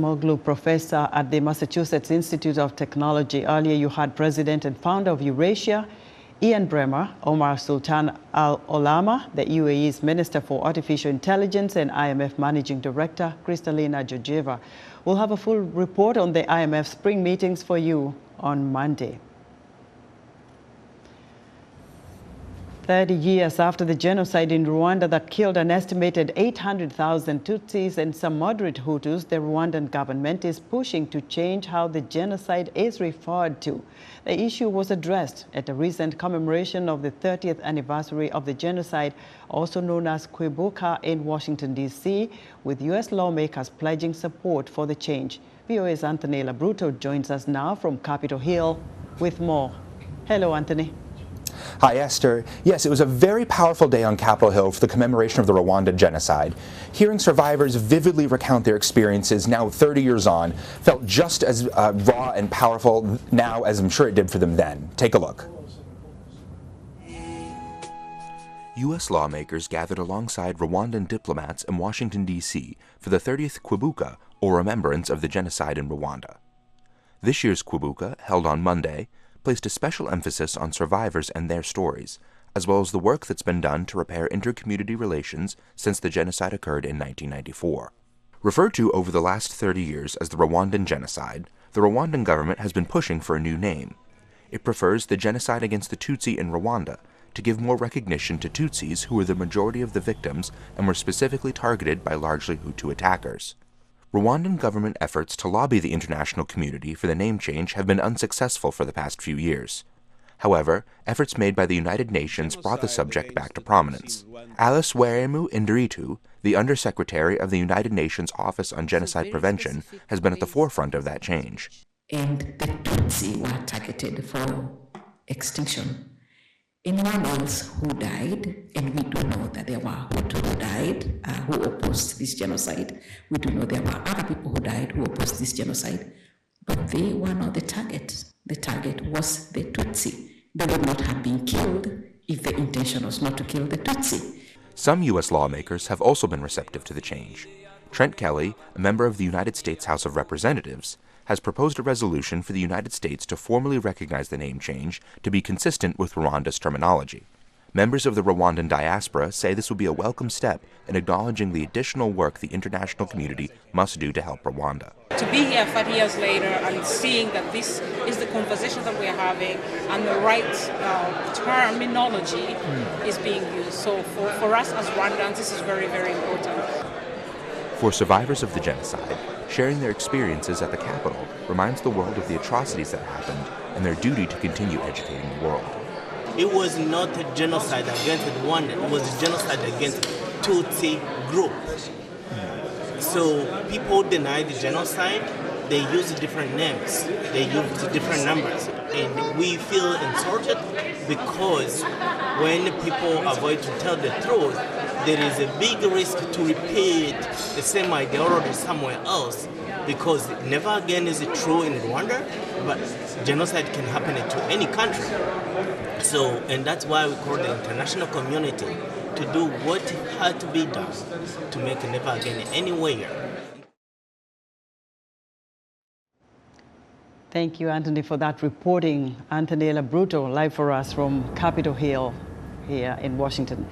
Acemoglu, professor at the Massachusetts Institute of Technology. Earlier, you had president and founder of Eurasia, Ian Bremer, Omar Sultan Al-Olama, the UAE's Minister for Artificial Intelligence, and IMF Managing Director, Kristalina Georgieva. We'll have a full report on the IMF spring meetings for you on Monday. 30 years after the genocide in Rwanda that killed an estimated 800,000 Tutsis and some moderate Hutus, the Rwandan government is pushing to change how the genocide is referred to. The issue was addressed at a recent commemoration of the 30th anniversary of the genocide, also known as Kwibuka, in Washington, D.C., with U.S. lawmakers pledging support for the change. VOA's Anthony LaBruto joins us now from Capitol Hill with more. Hello, Anthony. Hi, Esther. Yes, it was a very powerful day on Capitol Hill for the commemoration of the Rwandan genocide. Hearing survivors vividly recount their experiences now 30 years on felt just as raw and powerful now as I'm sure it did for them then. Take a look. U.S. lawmakers gathered alongside Rwandan diplomats in Washington, D.C. for the 30th Kwibuka, or Remembrance of the Genocide in Rwanda. This year's Kwibuka, held on Monday, placed a special emphasis on survivors and their stories, as well as the work that's been done to repair inter-community relations since the genocide occurred in 1994. Referred to over the last 30 years as the Rwandan genocide, the Rwandan government has been pushing for a new name. It prefers the genocide against the Tutsi in Rwanda to give more recognition to Tutsis, who were the majority of the victims and were specifically targeted by largely Hutu attackers. Rwandan government efforts to lobby the international community for the name change have been unsuccessful for the past few years. However, efforts made by the United Nations brought the subject back to prominence. Alice Weremu Indiritu, the Undersecretary of the United Nations Office on Genocide Prevention, has been at the forefront of that change. And the Tutsi were targeted for extinction. Anyone else who died, and we do know that there were Hutu who died, who opposed this genocide. We do know there were other people who died who opposed this genocide, but they were not the target. The target was the Tutsi. They would not have been killed if the intention was not to kill the Tutsi. Some U.S. lawmakers have also been receptive to the change. Trent Kelly, a member of the United States House of Representatives, has proposed a resolution for the United States to formally recognize the name change to be consistent with Rwanda's terminology. Members of the Rwandan diaspora say this would be a welcome step in acknowledging the additional work the international community must do to help Rwanda. To be here 5 years later and seeing that this is the conversation that we're having and the right terminology is being used. So for us as Rwandans, this is very, very important. For survivors of the genocide, sharing their experiences at the Capitol reminds the world of the atrocities that happened and their duty to continue educating the world. It was not a genocide against Rwanda, it was a genocide against Tutsi group. So people deny the genocide, they use different names, they use different numbers. And we feel insulted because when people avoid to tell the truth, there is a big risk to repeat the same ideology somewhere else, because never again is it true in Rwanda, but genocide can happen to any country. So, and that's why we call the international community to do what had to be done to make it never again anywhere. Thank you, Anthony, for that reporting. Anthony LaBruto, live for us from Capitol Hill here in Washington.